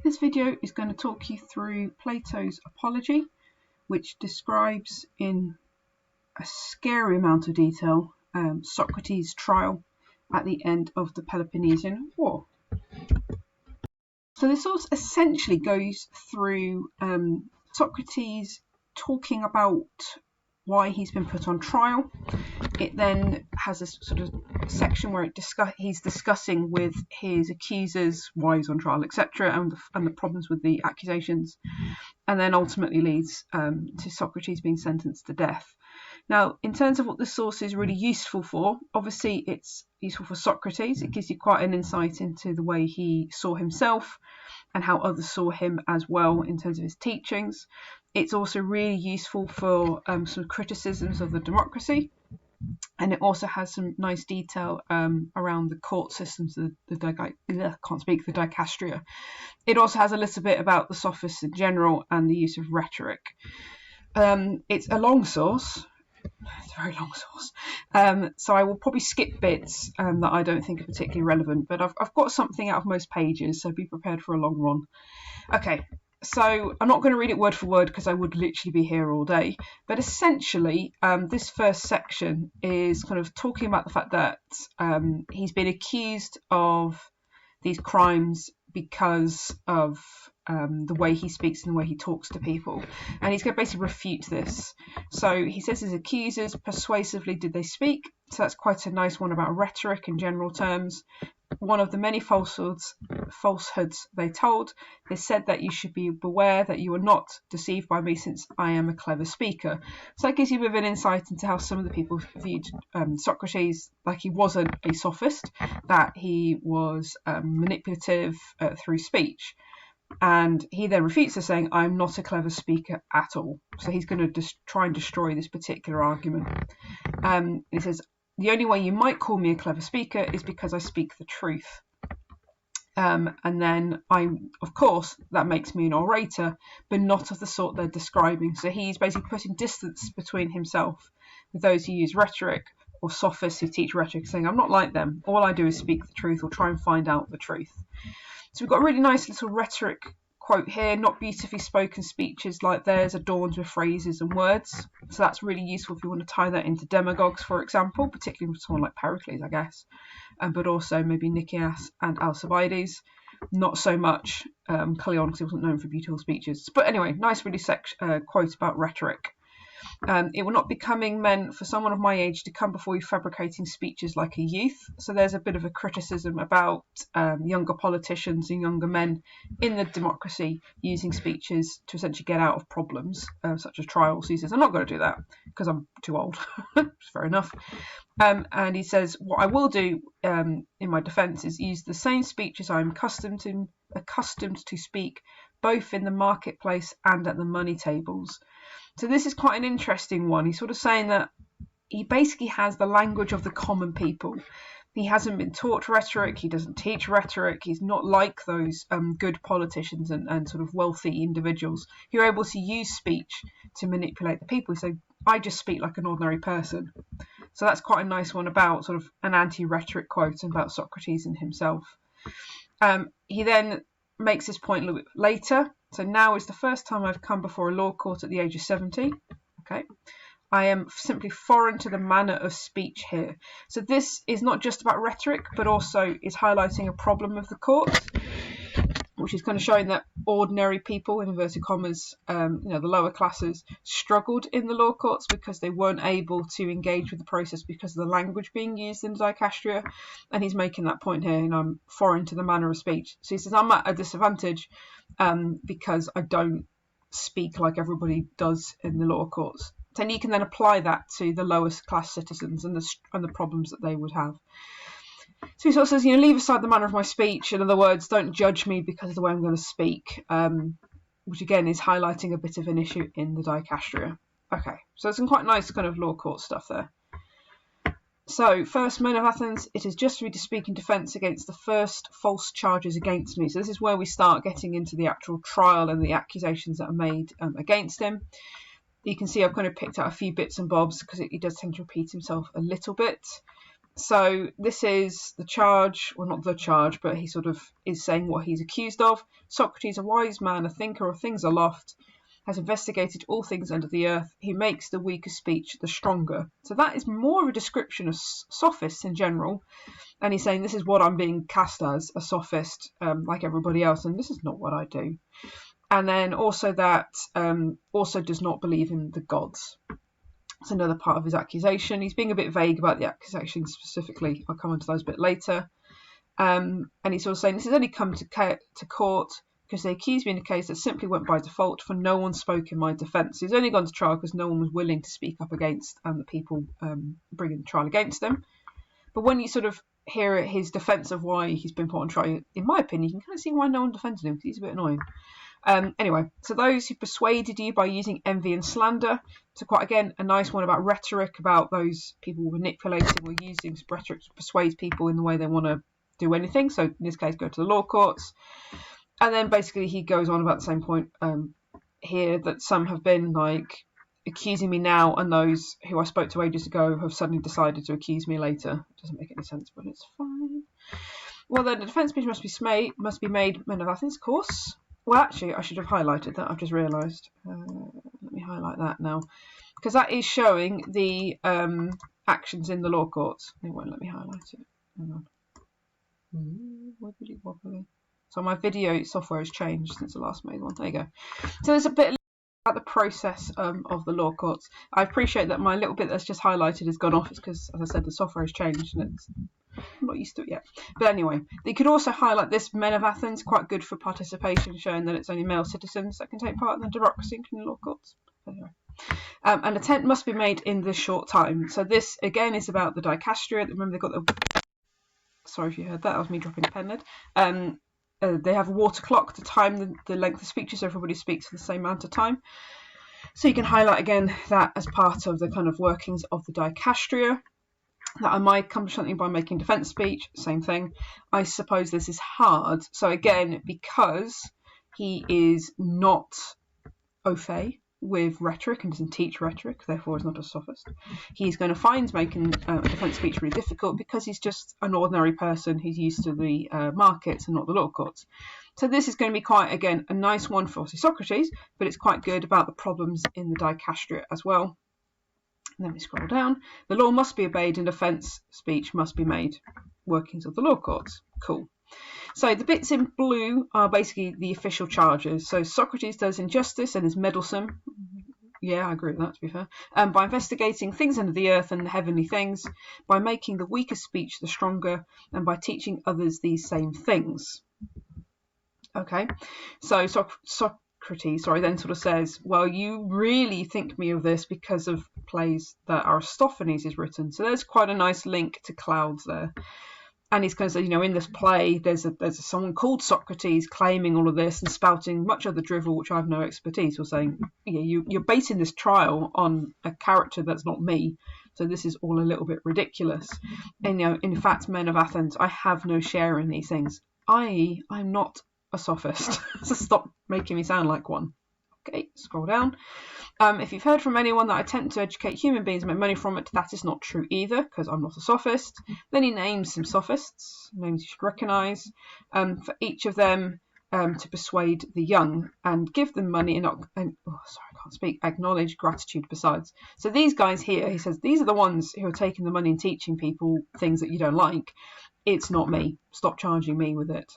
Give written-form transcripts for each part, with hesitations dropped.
This video is going to talk you through Plato's Apology, which describes in a scary amount of detail Socrates' trial at the end of the Peloponnesian War. So this also essentially goes through Socrates talking about why he's been put on trial. It then has a sort of section where he's discussing with his accusers why he's on trial, etc., and the problems with the accusations, and then ultimately leads to Socrates being sentenced to death. Now, in terms of what this source is really useful for, obviously it's useful for Socrates. It gives you quite an insight into the way he saw himself and how others saw him as well in terms of his teachings. It's also really useful for some criticisms of the democracy, and it also has some nice detail around the court systems, the dicastria. It also has a little bit about the sophists in general and the use of rhetoric. It's a long source. It's a very long source, so I will probably skip bits that I don't think are particularly relevant, but I've got something out of most pages, so be prepared for a long run. Okay, so I'm not going to read it word for word because I would literally be here all day, but essentially this first section is kind of talking about the fact that he's been accused of these crimes because of the way he speaks and the way he talks to people, and he's going to basically refute this. So he says his accusers persuasively did they speak, so that's quite a nice one about rhetoric in general terms. One of the many falsehoods they told, they said that you should be beware that you are not deceived by me, since I am a clever speaker. So that gives you a bit of an insight into how some of the people viewed Socrates, like he wasn't a sophist, that he was manipulative through speech. And he then refutes this, saying, I'm not a clever speaker at all. So he's going to try and destroy this particular argument. He says, the only way you might call me a clever speaker is because I speak the truth. And then of course, that makes me an orator, but not of the sort they're describing. So he's basically putting distance between himself with those who use rhetoric, or sophists who teach rhetoric, saying, I'm not like them. All I do is speak the truth or try and find out the truth. So we've got a really nice little rhetoric quote here. Not beautifully spoken speeches like theirs adorned with phrases and words. So that's really useful if you want to tie that into demagogues, for example, particularly with someone like Pericles, I guess, but also maybe Nicias and Alcibiades. Not so much Cleon, because he wasn't known for beautiful speeches. But anyway, nice really quote about rhetoric. It will not be becoming men for someone of my age to come before you fabricating speeches like a youth. So there's a bit of a criticism about younger politicians and younger men in the democracy using speeches to essentially get out of problems, such as trials. He says, I'm not going to do that because I'm too old. Fair enough. And he says, what I will do in my defence is use the same speeches I'm accustomed to speak, both in the marketplace and at the money tables. So this is quite an interesting one. He's sort of saying that he basically has the language of the common people. He hasn't been taught rhetoric. He doesn't teach rhetoric. He's not like those good politicians and sort of wealthy individuals who are able to use speech to manipulate the people. So I just speak like an ordinary person. So that's quite a nice one about sort of an anti-rhetoric quote about Socrates and himself. He then makes this point a little bit later. So now is the first time I've come before a law court at the age of 70. Okay, I am simply foreign to the manner of speech here. So this is not just about rhetoric, but also is highlighting a problem of the court, which is kind of showing that ordinary people, in inverted commas, the lower classes, struggled in the law courts because they weren't able to engage with the process because of the language being used in the dicastria. And he's making that point here, I'm foreign to the manner of speech. So he says, I'm at a disadvantage because I don't speak like everybody does in the law courts. And you can then apply that to the lowest class citizens and the problems that they would have. So he sort of says, leave aside the manner of my speech. In other words, don't judge me because of the way I'm going to speak, which again is highlighting a bit of an issue in the dicastria. Okay, so some quite nice kind of law court stuff there. So, first, men of Athens, it is just for me to speak in defence against the first false charges against me. So this is where we start getting into the actual trial and the accusations that are made against him. You can see I've kind of picked out a few bits and bobs because he does tend to repeat himself a little bit. So this is the charge, well, not the charge, but he sort of is saying what he's accused of. Socrates, a wise man, a thinker of things aloft, has investigated all things under the earth. He makes the weaker speech the stronger. So that is more of a description of sophists in general. And he's saying, this is what I'm being cast as, a sophist, like everybody else, and this is not what I do. And then also that also does not believe in the gods. That's another part of his accusation. He's being a bit vague about the accusation specifically. I'll come on to those a bit later. And he's sort of saying, this has only come to court because they accused me in a case that simply went by default, for no one spoke in my defence. He's only gone to trial because no one was willing to speak up against the people bringing the trial against him. But when you sort of hear his defence of why he's been put on trial, in my opinion, you can kind of see why no one defended him, because he's a bit annoying. Anyway, so those who persuaded you by using envy and slander. So quite, again, a nice one about rhetoric, about those people manipulating or using rhetoric to persuade people in the way they want to do anything. So in this case, go to the law courts. And then basically he goes on about the same point here, that some have been like accusing me now, and those who I spoke to ages ago have suddenly decided to accuse me later. It doesn't make any sense, but it's fine. Well, then the defence speech must be made men of Athens, of course. Well, actually, I should have highlighted that. I've just realised. Let me highlight that now, because that is showing the actions in the law courts. It won't let me highlight it. Hang on. Wibbly wobbly. So my video software has changed since the last made one. There you go. So there's a bit about the process of the law courts. I appreciate that my little bit that's just highlighted has gone off. It's because, as I said, the software has changed and it's I'm not used to it yet. But anyway, they could also highlight this men of Athens, quite good for participation, showing that it's only male citizens that can take part in the democracy, including law courts. Anyway. An attempt must be made in this short time. So this, again, is about the dicasteria. Remember, they've got the... Sorry if you heard that. That was me dropping a pen lid. They have a water clock to time the length of speeches. Everybody speaks for the same amount of time. So you can highlight, again, that as part of the kind of workings of the dicasteria. That I might accomplish something by making defence speech, same thing. I suppose this is hard. So again, because he is not au fait with rhetoric and doesn't teach rhetoric, therefore is not a sophist, he's going to find making a defence speech really difficult because he's just an ordinary person who's used to the markets and not the law courts. So this is going to be quite, again, a nice one for Socrates, but it's quite good about the problems in the dicasteria as well. Then we scroll down. The law must be obeyed and defence speech must be made. Workings of the law courts. Cool. So the bits in blue are basically the official charges. So Socrates does injustice and is meddlesome. Yeah, I agree with that, to be fair. By investigating things under the earth and the heavenly things, by making the weaker speech the stronger, and by teaching others these same things. Okay, so Socrates then sort of says, well, you really think me of this because of plays that Aristophanes has written. So there's quite a nice link to clouds there. And he's kind of said, you know, in this play, there's someone called Socrates claiming all of this and spouting much other drivel, which I have no expertise, or saying, yeah, you're basing this trial on a character that's not me. So this is all a little bit ridiculous. And, you know, in fact, men of Athens, I have no share in these things. I'm not a sophist. So stop making me sound like one. Okay, scroll down. If you've heard from anyone that I attempt to educate human beings and make money from it, that is not true either, because I'm not a sophist. Then he names some sophists, names you should recognise, for each of them to persuade the young and give them money and acknowledge gratitude besides. So these guys here, he says, these are the ones who are taking the money and teaching people things that you don't like. It's not me. Stop charging me with it.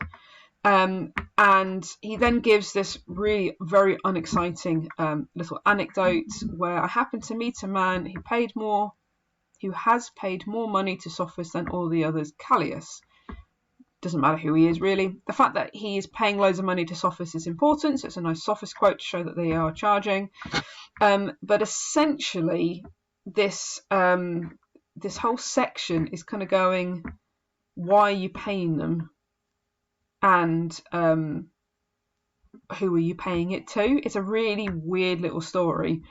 And he then gives this really very unexciting little anecdote where I happened to meet a man who has paid more money to sophists than all the others, Callias. Doesn't matter who he is, really. The fact that he is paying loads of money to sophists is important, so it's a nice sophist quote to show that they are charging. But essentially, this whole section is kind of going, why are you paying them? And who are you paying it to? It's a really weird little story.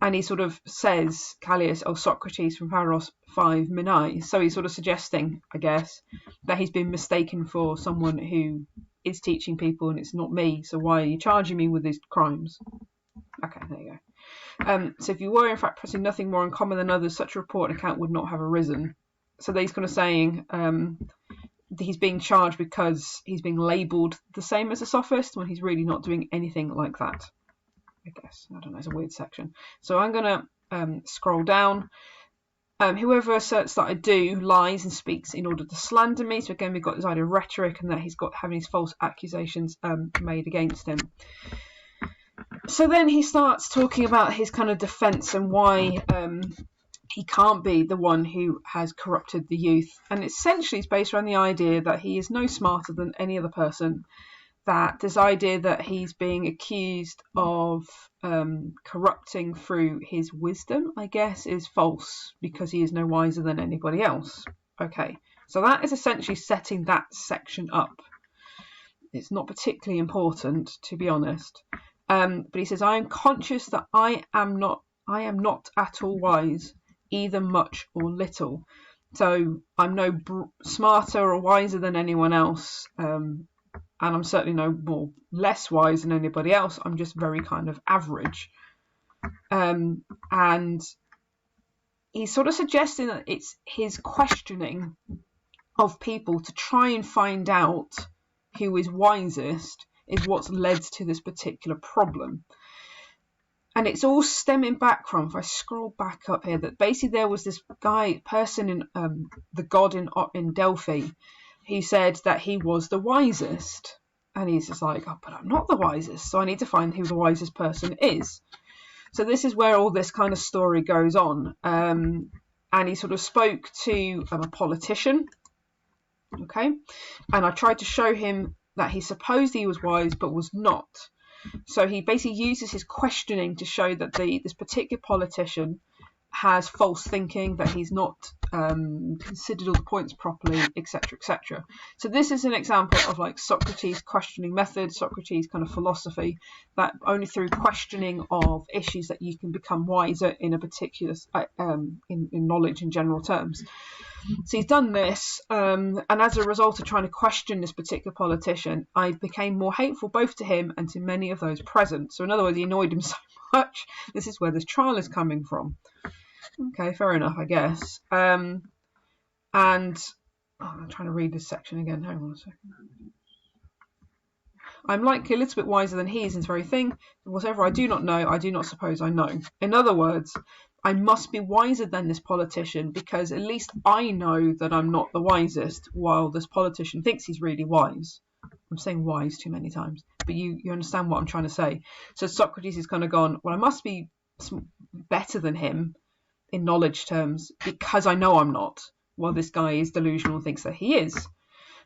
And he sort of says, Callias, Socrates from Pharos 5 Menai. So he's sort of suggesting, I guess, that he's been mistaken for someone who is teaching people and it's not me. So why are you charging me with these crimes? Okay, there you go. So if you were in fact pressing nothing more in common than others, such a report and account would not have arisen. So he's kind of saying he's being charged because he's being labelled the same as a sophist when he's really not doing anything like that. I guess. I don't know, it's a weird section. So I'm going to scroll down. Whoever asserts that I do lies and speaks in order to slander me. So again, we've got this idea of rhetoric and that he's got having these false accusations made against him. So then he starts talking about his kind of defence and why he can't be the one who has corrupted the youth. And essentially it's based around the idea that he is no smarter than any other person, that this idea that he's being accused of corrupting through his wisdom, I guess, is false because he is no wiser than anybody else. Okay, so that is essentially setting that section up. It's not particularly important, to be honest. But he says, I am conscious that I am not at all wise, either much or little. So I'm no smarter or wiser than anyone else. And I'm certainly no more less wise than anybody else. I'm just very kind of average. And he's sort of suggesting that it's his questioning of people to try and find out who is wisest is what's led to this particular problem. And it's all stemming back from, if I scroll back up here, that basically there was this person in the god in Delphi. He said that he was the wisest. And he's just like, oh, but I'm not the wisest. So I need to find who the wisest person is. So this is where all this kind of story goes on. And he sort of spoke to a politician. Okay. And I tried to show him that he supposed he was wise, but was not. So he basically uses his questioning to show that this particular politician has false thinking, that he's not considered all the points properly, etc., etc. So this is an example of like Socrates' questioning method, Socrates' kind of philosophy, that only through questioning of issues that you can become wiser in a particular in knowledge in general terms. So he's done this, and as a result of trying to question this particular politician, I became more hateful both to him and to many of those present. So in other words, he annoyed him so much. This is where this trial is coming from. Okay, fair enough, I guess. And I'm trying to read this section again. Hang on a second. I'm likely a little bit wiser than he is in this very thing. Whatever I do not know, I do not suppose I know. In other words, I must be wiser than this politician because at least I know that I'm not the wisest, while this politician thinks he's really wise. I'm saying wise too many times, but you understand what I'm trying to say. So Socrates has kind of gone, well, I must be better than him in knowledge terms because I know I'm not, while this guy is delusional and thinks that he is.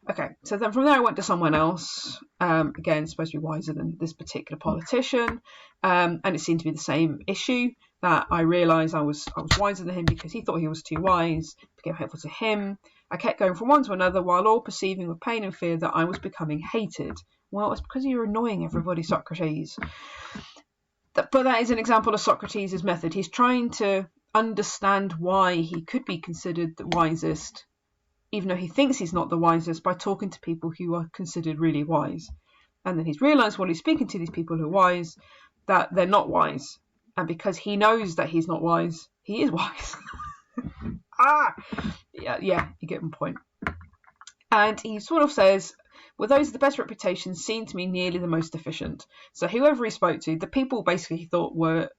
Okay, so then from there I went to someone else, again, supposed to be wiser than this particular politician, and it seemed to be the same issue, that I realised I was wiser than him because he thought he was too wise, became hateful to him. I kept going from one to another while all perceiving with pain and fear that I was becoming hated. Well, it's because you're annoying everybody, Socrates. But that is an example of Socrates' method. He's trying to understand why he could be considered the wisest, even though he thinks he's not the wisest, by talking to people who are considered really wise. And then he's realised while he's speaking to these people who are wise that they're not wise. And because he knows that he's not wise, he is wise. Yeah, you get my point. And he sort of says, well, those are the best reputations seen to me nearly the most efficient. So whoever he spoke to, the people basically he thought were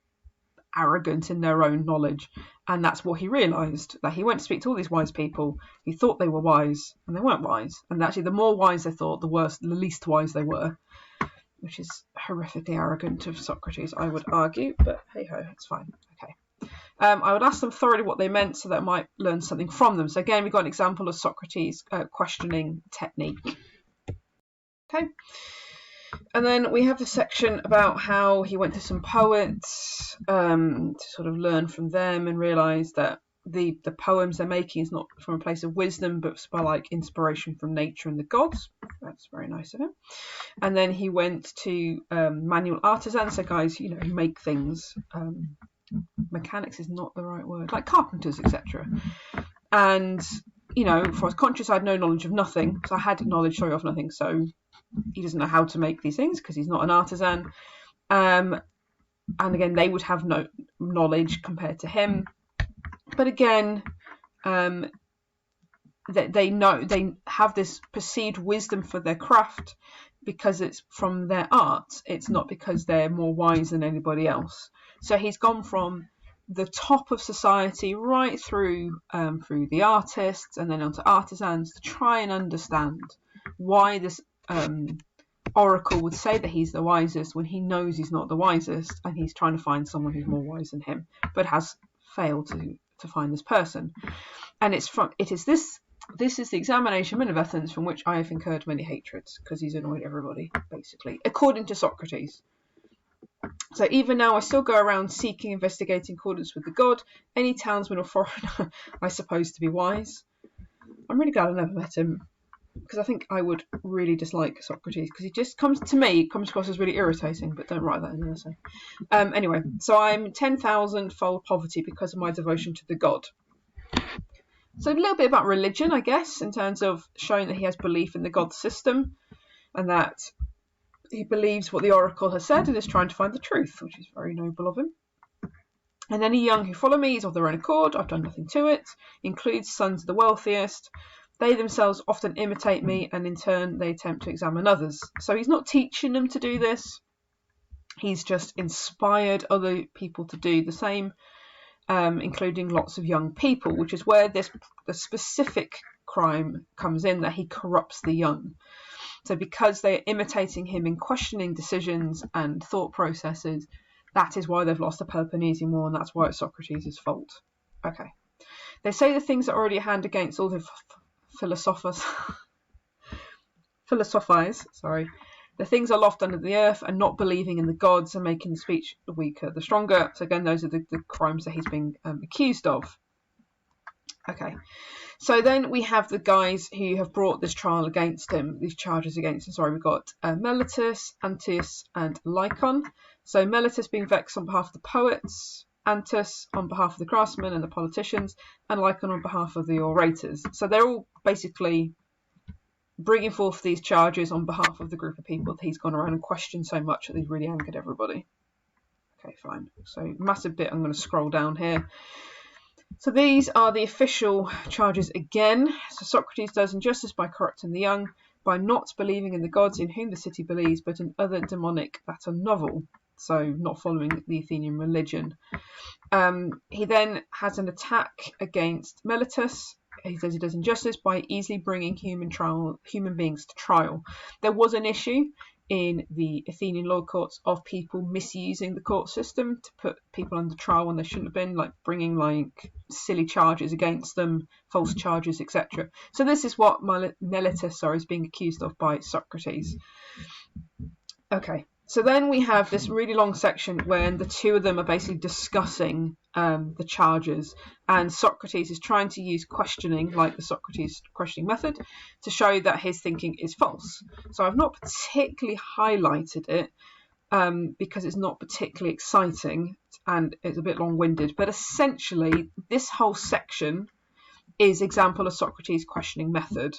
arrogant in their own knowledge, and that's what he realised, that he went to speak to all these wise people. He thought they were wise, and they weren't wise. And actually, the more wise they thought, the least wise they were, which is horrifically arrogant of Socrates, I would argue. But hey ho, it's fine. Okay. I would ask them thoroughly what they meant, so that I might learn something from them. So again, we've got an example of Socrates' questioning technique. Okay. And then we have the section about how he went to some poets to sort of learn from them and realise that the poems they're making is not from a place of wisdom, but by like inspiration from nature and the gods. That's very nice of him. And then he went to manual artisans, so guys, who make things. Mechanics is not the right word, like carpenters, etc. And for I was conscious I had no knowledge of nothing, so I had knowledge of nothing. So he doesn't know how to make these things because he's not an artisan. And again, they would have no knowledge compared to him. But again, they know, they have this perceived wisdom for their craft because it's from their art. It's not because they're more wise than anybody else. So he's gone from the top of society right through the artists and then onto artisans to try and understand why this oracle would say that he's the wisest when he knows he's not the wisest, and he's trying to find someone who's more wise than him, but has failed to find this person. And this is the examination of Athens from which I have incurred many hatreds, because he's annoyed everybody, basically, according to Socrates. So even now I still go around seeking, investigating accordance with the god, any townsman or foreigner I suppose to be wise. I'm really glad I never met him, because I think I would really dislike Socrates, because he just comes across as really irritating, but don't write that in the essay. Anyway, so I'm 10,000-fold poverty because of my devotion to the god. So a little bit about religion, I guess, in terms of showing that he has belief in the god system and that he believes what the oracle has said and is trying to find the truth, which is very noble of him. And any young who follow me is of their own accord. I've done nothing to it. Includes sons of the wealthiest. They themselves often imitate me, and in turn they attempt to examine others. So he's not teaching them to do this. He's just inspired other people to do the same, including lots of young people, which is where the specific crime comes in, that he corrupts the young. So because they're imitating him in questioning decisions and thought processes, that is why they've lost the Peloponnesian War, and that's why it's Socrates' fault. Okay. They say the things that are already at hand against all the philosophize, the things aloft under the earth, and not believing in the gods and making the speech the weaker the stronger. So again, those are the crimes that he's being accused of. Okay, so then we have the guys who have brought this trial against him, these charges against him. Sorry, we've got Meletus, Antius, and Lycon. So Meletus being vexed on behalf of the poets, Antus on behalf of the craftsmen and the politicians, and Lycon on behalf of the orators. So they're all basically bringing forth these charges on behalf of the group of people that he's gone around and questioned so much that he's really angered everybody. Okay, fine. So massive bit, I'm going to scroll down here. So these are the official charges again. So Socrates does injustice by corrupting the young, by not believing in the gods in whom the city believes, but in other demonic that are novel. So not following the Athenian religion. He then has an attack against Meletus. He says he does injustice by easily bringing human beings to trial. There was an issue in the Athenian law courts of people misusing the court system to put people under trial when they shouldn't have been, like bringing like silly charges against them, false charges, etc. So this is what Meletus is being accused of by Socrates. Okay. So then we have this really long section when the two of them are basically discussing the charges, and Socrates is trying to use questioning, like the Socrates questioning method, to show that his thinking is false. So I've not particularly highlighted it because it's not particularly exciting and it's a bit long-winded, but essentially this whole section is example of Socrates' questioning method.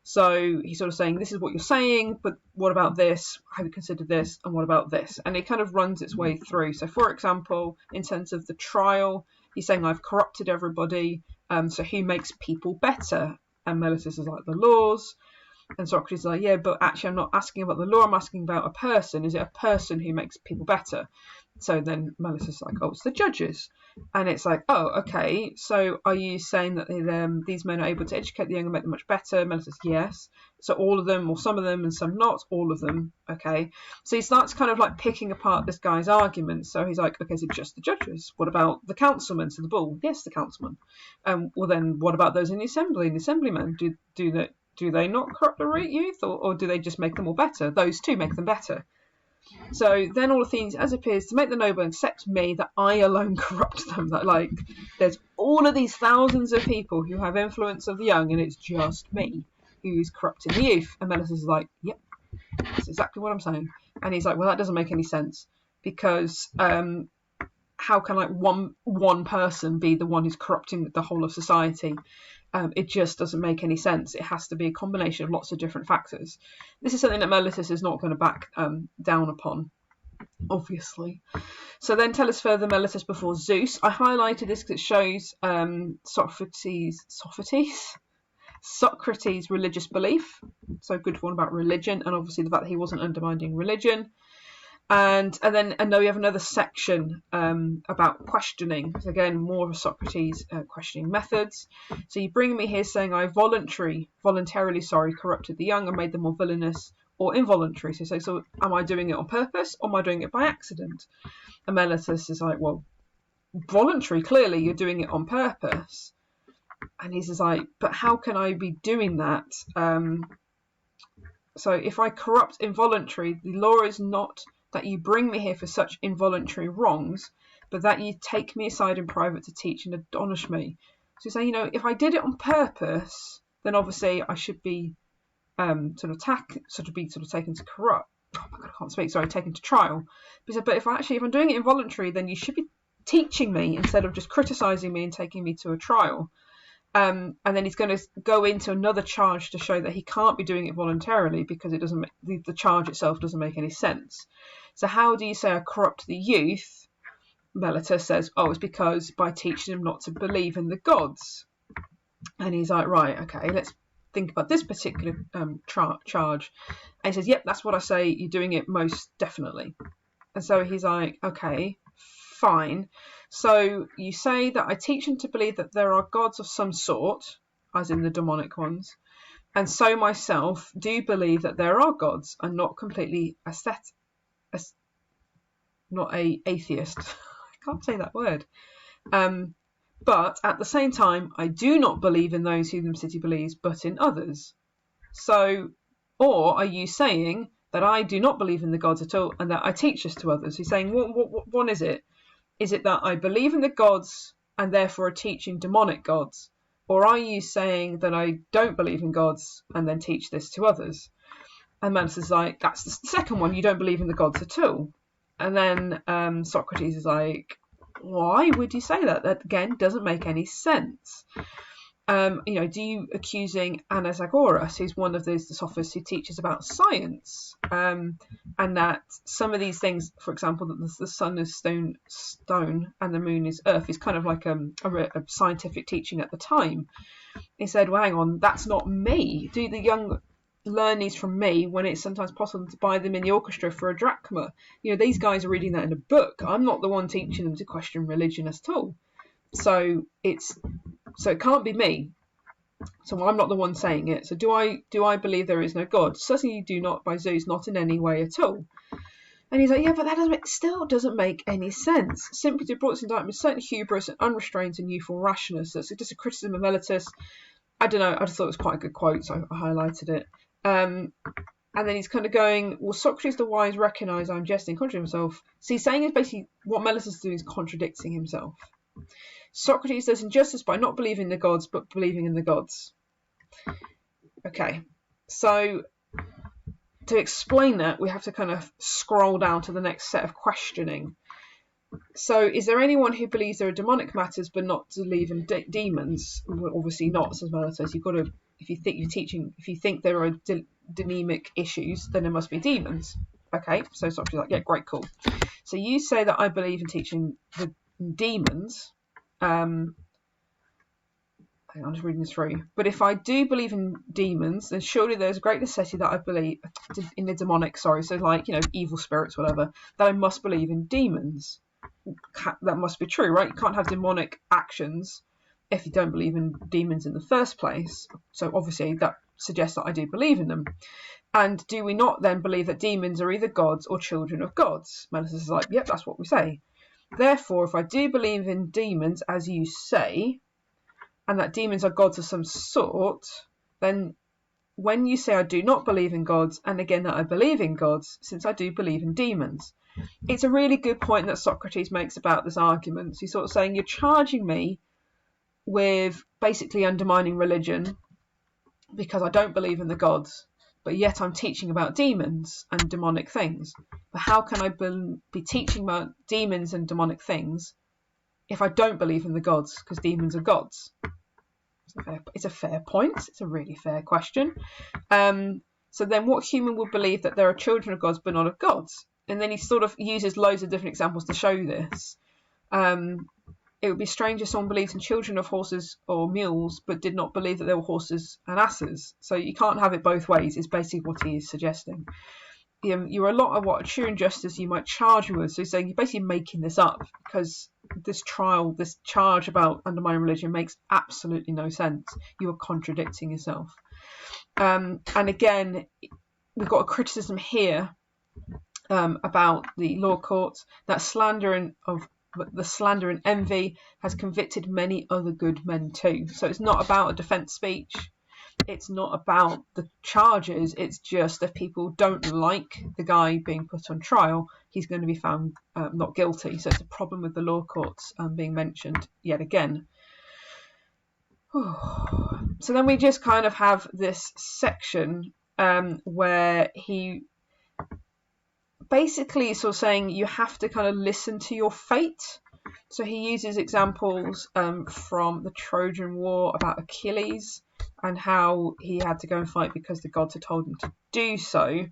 So he's sort of saying, this is what you're saying, but what about this? Have you considered this? And what about this? And it kind of runs its way through. So for example, in terms of the trial, he's saying, I've corrupted everybody. So who makes people better? And Meletus is like, the laws. And Socrates is like, yeah, but actually I'm not asking about the law, I'm asking about a person. Is it a person who makes people better? So then Meletus is like, oh, it's the judges. And it's like, oh, okay, so are you saying that these men are able to educate the young and make them much better? Meletus, yes. So all of them, or some of them and some not, all of them, okay. So he starts kind of like picking apart this guy's arguments. So he's like, okay, is it just the judges? What about the councilmen? So the bull, yes, the councilmen. Well then, what about those in the assembly, the assemblymen? Do they not corrupt the youth, or do they just make them all better? Those two make them better. So then all Athenians, as appears, to make the noble accept me, that I alone corrupt them. That like, there's all of these thousands of people who have influence of the young, and it's just me who's corrupting the youth. And Meletus is like, yep, that's exactly what I'm saying. And he's like, well, that doesn't make any sense, because how can like one person be the one who's corrupting the whole of society? It just doesn't make any sense. It has to be a combination of lots of different factors. This is something that Meletus is not going to back down upon, obviously. So then tell us further, Meletus before Zeus. I highlighted this because it shows Socrates Socrates' religious belief, so good one about religion, and obviously the fact that he wasn't undermining religion. And then we have another section about questioning. So again, more of a Socrates questioning methods. So you bring me here saying I voluntarily, corrupted the young and made them more villainous or involuntary. So am I doing it on purpose or am I doing it by accident? And Meletus is like, well, voluntary, clearly you're doing it on purpose. And he's just like, but how can I be doing that? So if I corrupt involuntary, the law is not that you bring me here for such involuntary wrongs, but that you take me aside in private to teach and admonish me. So say, if I did it on purpose, then obviously I should be taken to corrupt. Oh my God, I can't speak. Sorry, taken to trial. But if I'm doing it involuntary, then you should be teaching me instead of just criticising me and taking me to a trial. And then he's going to go into another charge to show that he can't be doing it voluntarily because it doesn't make, the charge itself doesn't make any sense. So how do you say I corrupt the youth? Meletus says, it's because by teaching them not to believe in the gods. And he's like, right, okay, let's think about this particular charge. And he says, yep, that's what I say. You're doing it most definitely. And so he's like, okay, fine. So you say that I teach them to believe that there are gods of some sort, as in the demonic ones, and so myself do believe that there are gods and not completely not a atheist. I can't say that word. But at the same time, I do not believe in those whom the city believes, but in others. So, or are you saying that I do not believe in the gods at all and that I teach this to others? He's saying, what one is it? Is it that I believe in the gods and therefore are teaching demonic gods? Or are you saying that I don't believe in gods and then teach this to others? And Manus is like, that's the second one, you don't believe in the gods at all. And then Socrates is like, why would you say that? That, again, doesn't make any sense. Do you accusing Anaxagoras, who's one of the sophists who teaches about science, and that some of these things, for example, that the sun is stone and the moon is earth, is kind of like a scientific teaching at the time. He said, well, hang on, that's not me. Do the young learn these from me when it's sometimes possible to buy them in the orchestra for a drachma? These guys are reading that in a book. I'm not the one teaching them to question religion at all. So it can't be me. So I'm not the one saying it. So do I believe there is no God? Certainly you do not by Zeus, not in any way at all. And he's like, yeah, but that still doesn't make any sense. Simply to brought this indictment certain hubris and unrestraint and youthful rashness. So it's just a criticism of Meletus. I don't know, I just thought it was quite a good quote, so I highlighted it. And then he's kind of going, well, Socrates the wise recognise I'm jesting, contradicting himself. So he's saying is basically what Meletus is doing is contradicting himself. Socrates does injustice by not believing in the gods, but believing in the gods. Okay, so to explain that, we have to kind of scroll down to the next set of questioning. So, is there anyone who believes there are demonic matters but not to believe in demons? Well, obviously not, says Meletus. You've got to, if you think there are demonic issues, then there must be demons. Okay, so Socrates is like, yeah, great, cool. So you say that I believe in teaching the demons. I'm just reading this through. But if I do believe in demons, then surely there's a great necessity that I believe in the demonic, so like, evil spirits, whatever, that I must believe in demons. That must be true, right? You can't have demonic actions if you don't believe in demons in the first place. So obviously that suggests that I do believe in them. And do we not then believe that demons are either gods or children of gods? Meletus is like, yep, that's what we say. Therefore, if I do believe in demons, as you say, and that demons are gods of some sort, then when you say I do not believe in gods, and again that I believe in gods, since I do believe in demons. It's a really good point that Socrates makes about this argument. So he's sort of saying, you're charging me with basically undermining religion because I don't believe in the gods, but yet I'm teaching about demons and demonic things. But how can I be teaching about demons and demonic things if I don't believe in the gods? Because demons are gods. It's a fair point. It's a really fair question. So then what human would believe that there are children of gods but not of gods? And then he sort of uses loads of different examples to show this. it would be strange if someone believed in children of horses or mules, but did not believe that they were horses and asses. So you can't have it both ways, is basically what he is suggesting. You're a lot of what a true injustice you might charge you with. So he's saying you're basically making this up, because this charge about undermining religion makes absolutely no sense. You are contradicting yourself. And again, we've got a criticism here about the law courts, that slander and envy has convicted many other good men too. So it's not about a defence speech. It's not about the charges. It's just if people don't like the guy being put on trial, he's going to be found not guilty. So it's a problem with the law courts being mentioned yet again. So then we just kind of have this section where he basically sort of saying you have to kind of listen to your fate. So he uses examples from the Trojan War about Achilles and how he had to go and fight because the gods had told him to do so.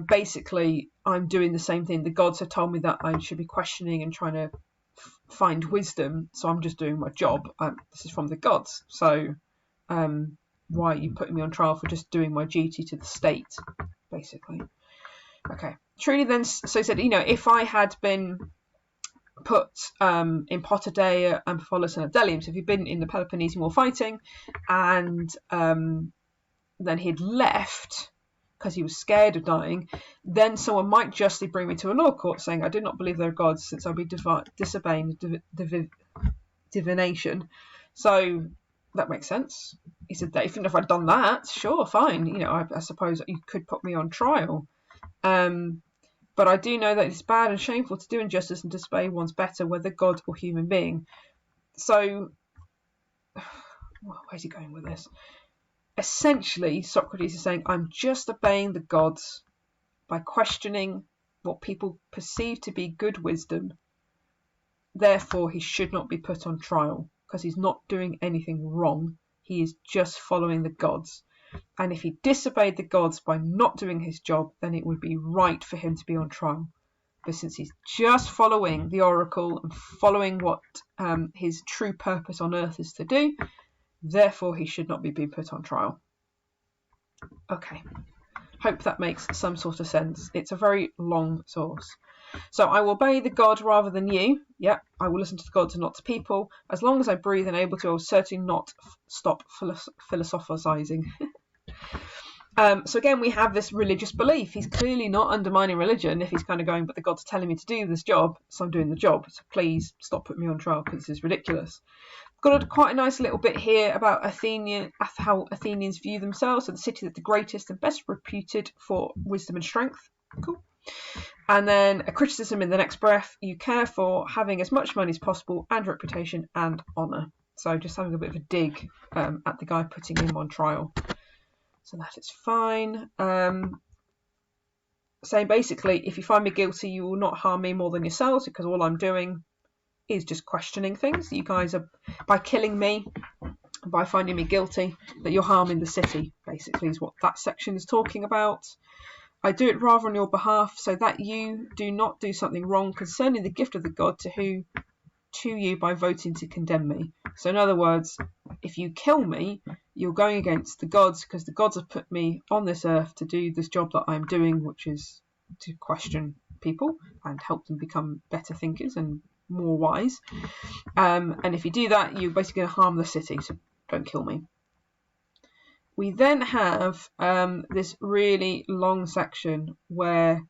Basically, I'm doing the same thing. The gods have told me that I should be questioning and trying to find wisdom, so I'm just doing my job. This is from the gods. So why are you putting me on trial for just doing my duty to the state, basically? Okay. Truly then, so he said, if I had been put in Potidaea, Amphipolis and Abdelium, so if he'd been in the Peloponnesian War fighting, and then he'd left because he was scared of dying, then someone might justly bring me to a law court saying, I do not believe there are gods, since I'll be disobeying divination. So that makes sense. He said that even if I'd done that, sure, fine. I suppose you could put me on trial. But I do know that it's bad and shameful to do injustice and disobey one's better, whether God or human being. So, where's he going with this? Essentially, Socrates is saying, I'm just obeying the gods by questioning what people perceive to be good wisdom. Therefore, he should not be put on trial, because he's not doing anything wrong. He is just following the gods. And if he disobeyed the gods by not doing his job, then it would be right for him to be on trial. But since he's just following the oracle and following what his true purpose on earth is to do, therefore he should not be being put on trial. Okay. Hope that makes some sort of sense. It's a very long source. So I will obey the god rather than you. Yep, I will listen to the gods and not to people. As long as I breathe and able to, I will certainly not stop philosophizing. So again, we have this religious belief. He's clearly not undermining religion if he's kind of going, but the gods are telling me to do this job, so I'm doing the job. So please stop putting me on trial because this is ridiculous. Got quite a nice little bit here about how Athenians view themselves. So the city that's the greatest and best reputed for wisdom and strength. Cool. And then a criticism in the next breath. You care for having as much money as possible and reputation and honour. So just having a bit of a dig at the guy putting him on trial. So that is fine. Saying basically, if you find me guilty, you will not harm me more than yourselves, because all I'm doing is just questioning things. You guys are, by killing me, by finding me guilty, that you're harming the city, basically, is what that section is talking about. I do it rather on your behalf, so that you do not do something wrong concerning the gift of the god to you by voting to condemn me. So in other words, if you kill me, you're going against the gods, because the gods have put me on this earth to do this job that I'm doing, which is to question people and help them become better thinkers and more wise. And if you do that, you're basically going to harm the city, so don't kill me. We then have this really long section where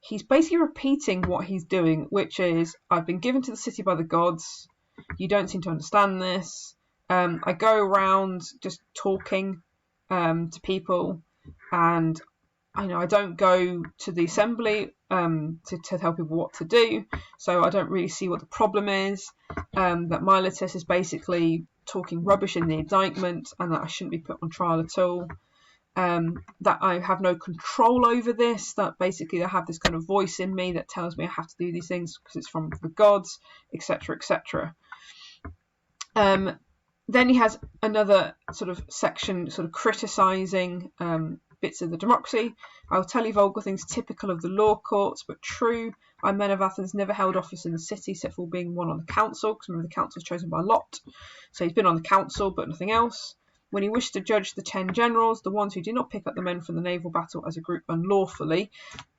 he's basically repeating what he's doing, which is, I've been given to the city by the gods. You don't seem to understand this. I go around just talking to people, and I don't go to the assembly to tell people what to do. So I don't really see what the problem is. That Miletus is basically talking rubbish in the indictment, and that I shouldn't be put on trial at all. That I have no control over this, that basically I have this kind of voice in me that tells me I have to do these things because it's from the gods, etc., etc. Then he has another sort of section sort of criticising bits of the democracy. I will tell you vulgar things typical of the law courts, but true. I, men of Athens, never held office in the city, except for being one on the council, because remember the council is chosen by lot. So he's been on the council, but nothing else. When he wished to judge the 10 generals, the ones who did not pick up the men from the naval battle as a group unlawfully.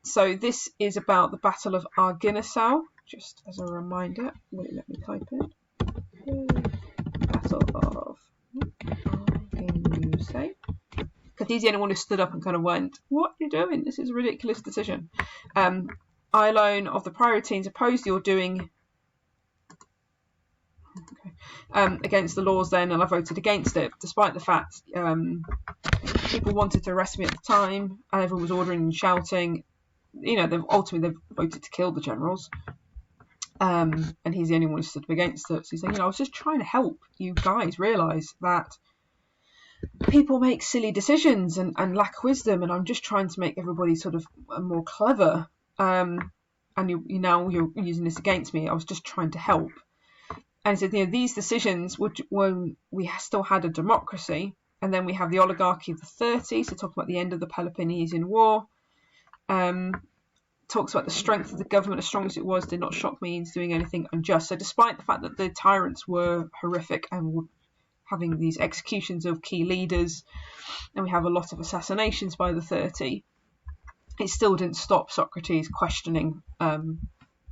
So this is about the Battle of Arginusau, just as a reminder. Wait, let me type it. Battle of Arginusau. Because he's the only one who stood up and kind of went, what are you doing? This is a ridiculous decision. I alone of the Prioriteans opposed your doing against the laws then, and I voted against it, despite the fact people wanted to arrest me at the time, and everyone was ordering and shouting. You know, ultimately they've voted to kill the generals, and he's the only one who stood up against it. So he's saying, I was just trying to help you guys realise that people make silly decisions and lack wisdom, and I'm just trying to make everybody sort of more clever. And you're using this against me. I was just trying to help. And he said, these decisions would, when we still had a democracy, and then we have the oligarchy of the 30s, so talking about the end of the Peloponnesian War, talks about the strength of the government, as strong as it was, did not shock me into doing anything unjust. So despite the fact that the tyrants were horrific and were having these executions of key leaders, and we have a lot of assassinations by the 30, it still didn't stop Socrates questioning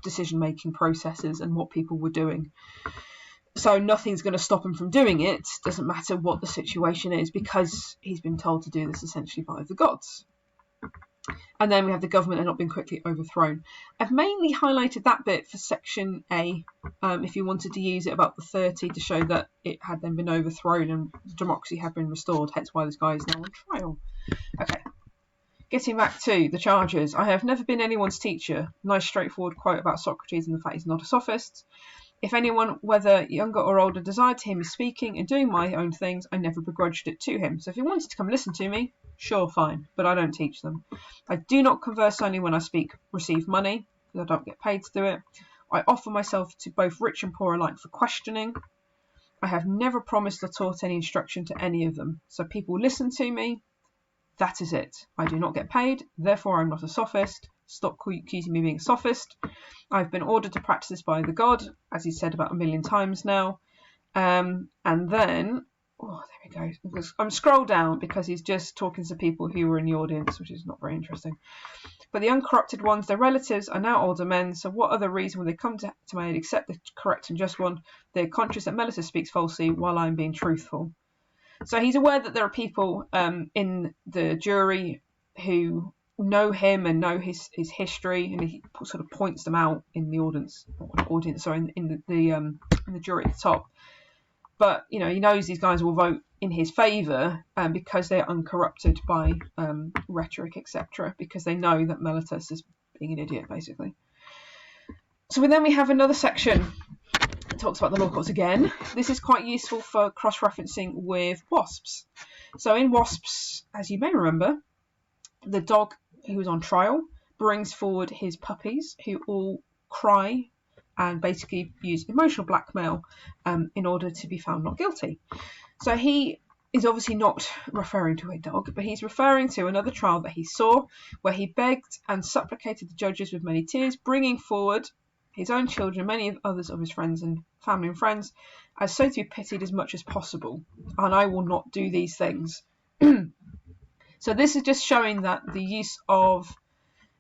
decision-making processes and what people were doing. So nothing's going to stop him from doing it, doesn't matter what the situation is, because he's been told to do this essentially by the gods. And then we have the government had not been quickly overthrown. I've mainly highlighted that bit for section A, if you wanted to use it about the 30 to show that it had then been overthrown and democracy had been restored, hence why this guy is now on trial. Okay. Getting back to the charges, I have never been anyone's teacher. Nice straightforward quote about Socrates and the fact he's not a sophist. If anyone, whether younger or older, desired to hear me speaking and doing my own things, I never begrudged it to him. So if he wanted to come listen to me, sure, fine, but I don't teach them. I do not converse only when I receive money, because I don't get paid to do it. I offer myself to both rich and poor alike for questioning. I have never promised or taught any instruction to any of them. So people listen to me. That is it. I do not get paid, therefore I'm not a sophist. Stop accusing me of being a sophist. I've been ordered to practice this by the god, as he said about 1,000,000 times now. And then, oh, there we go. I'm scroll down because he's just talking to people who were in the audience, which is not very interesting. But the uncorrupted ones, their relatives, are now older men, so what other reason would they come to my aid except the correct and just one? They're conscious that Meletus speaks falsely while I'm being truthful. So he's aware that there are people in the jury who know him and know his history, and he sort of points them out in the in the jury at the top. But he knows these guys will vote in his favour because they're uncorrupted by rhetoric, etc. Because they know that Meletus is being an idiot, basically. So then we have another section. It talks about the law courts again. This is quite useful for cross-referencing with WASPs. So in WASPs, as you may remember, the dog who is on trial brings forward his puppies who all cry and basically use emotional blackmail in order to be found not guilty. So he is obviously not referring to a dog, but he's referring to another trial that he saw where he begged and supplicated the judges with many tears, bringing forward his own children, many others of his friends and family and friends, as so to be pitied as much as possible, and I will not do these things. So this is just showing that the use of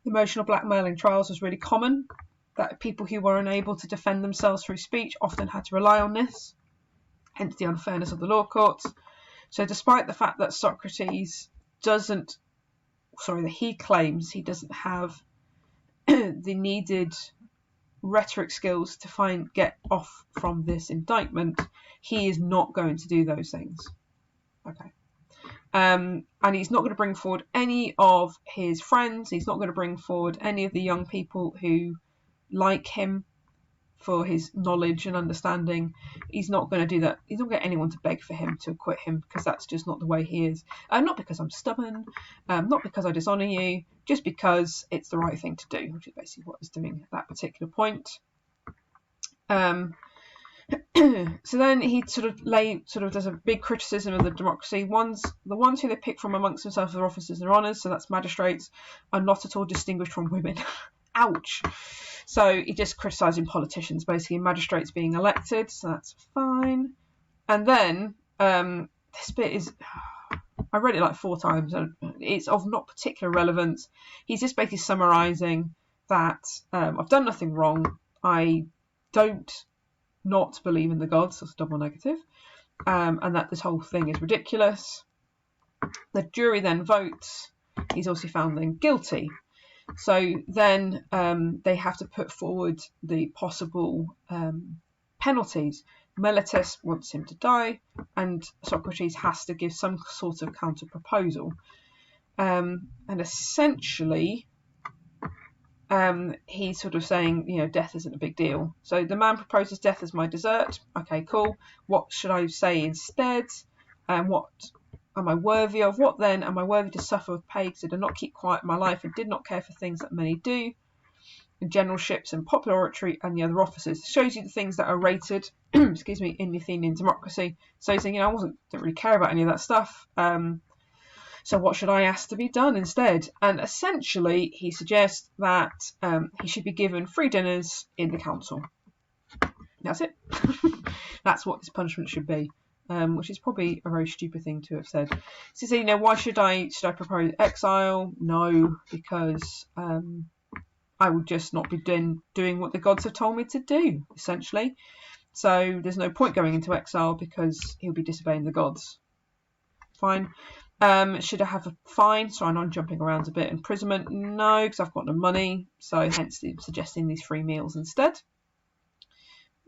emotional blackmailing trials was really common, that people who were unable to defend themselves through speech often had to rely on this, hence the unfairness of the law courts. So despite the fact that he claims he doesn't have the needed rhetoric skills to get off from this indictment, he is not going to do those things. Okay. And he's not going to bring forward any of his friends. He's not going to bring forward any of the young people who like him for his knowledge and understanding. He's not going to do that. He's not going to get anyone to beg for him to acquit him, because that's just not the way he is. Not because I'm stubborn, not because I dishonour you, just because it's the right thing to do, which is basically what he's doing at that particular point. So then he sort of does a big criticism of the democracy. The ones who they pick from amongst themselves are officers and honours, so that's magistrates, are not at all distinguished from women. Ouch. So he just criticising politicians, basically, magistrates being elected, so that's fine. And then this bit is, I read it like 4 times, and it's of not particular relevance. He's just basically summarising that I've done nothing wrong. I don't not believe in the gods, that's double negative, and that this whole thing is ridiculous. The jury then votes. He's also found then guilty. So then they have to put forward the possible penalties. Meletus wants him to die, and Socrates has to give some sort of counter proposal. And essentially, he's sort of saying, death isn't a big deal. So the man proposes death as my dessert. Okay, cool. What should I say instead? What am I worthy of? What then am I worthy to suffer with plagues? Did I not keep quiet in my life and did not care for things that many do? In generalships and popular oratory and the other offices. It shows you the things that are rated, excuse me, in the Athenian democracy. So he's saying, I didn't really care about any of that stuff. So what should I ask to be done instead? And essentially, he suggests that he should be given 3 dinners in the council. That's it. That's what his punishment should be, which is probably a very stupid thing to have said. So he said, why should I propose exile? No, because I would just not be doing what the gods have told me to do, essentially. So there's no point going into exile because he'll be disobeying the gods. Fine. Should I have a fine? So I know I'm jumping around a bit. Imprisonment? No, because I've got no money. So hence suggesting these 3 meals instead.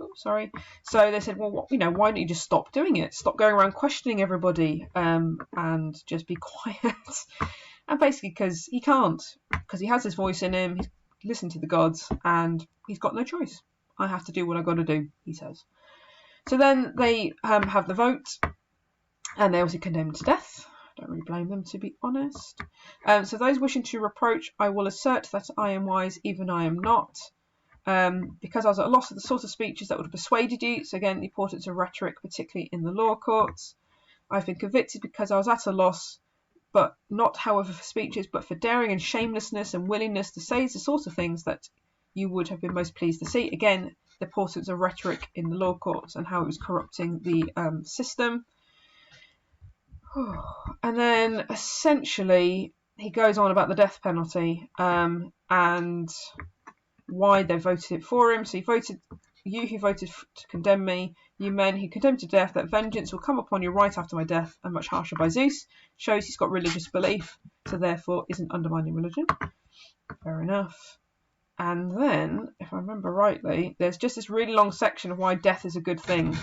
Oh, sorry. So they said, well, why don't you just stop doing it? Stop going around questioning everybody and just be quiet. And basically because he can't. Because he has his voice in him. He's listened to the gods and he's got no choice. I have to do what I've got to do, he says. So then they have the vote and they also condemn him to death. Don't really blame them, to be honest. So those wishing to reproach, I will assert that I am wise, even I am not. Because I was at a loss of the sort of speeches that would have persuaded you. So again, the importance of rhetoric, particularly in the law courts. I've been convicted because I was at a loss, but not, however, for speeches, but for daring and shamelessness and willingness to say the sort of things that you would have been most pleased to see. Again, the importance of rhetoric in the law courts and how it was corrupting the system. And then essentially he goes on about the death penalty and why they voted it for him. So you who voted to condemn me, you men who condemned to death, that vengeance will come upon you right after my death and much harsher by Zeus. Shows he's got religious belief, so therefore isn't undermining religion. Fair enough. And then, if I remember rightly, there's just this really long section of why death is a good thing,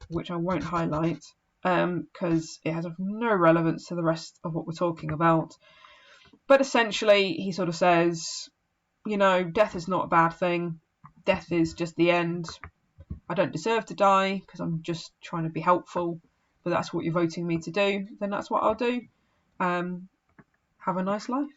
which I won't highlight because it has no relevance to the rest of what we're talking about. But essentially, he sort of says, death is not a bad thing. Death is just the end. I don't deserve to die because I'm just trying to be helpful, but that's what you're voting me to do. Then that's what I'll do. Have a nice life.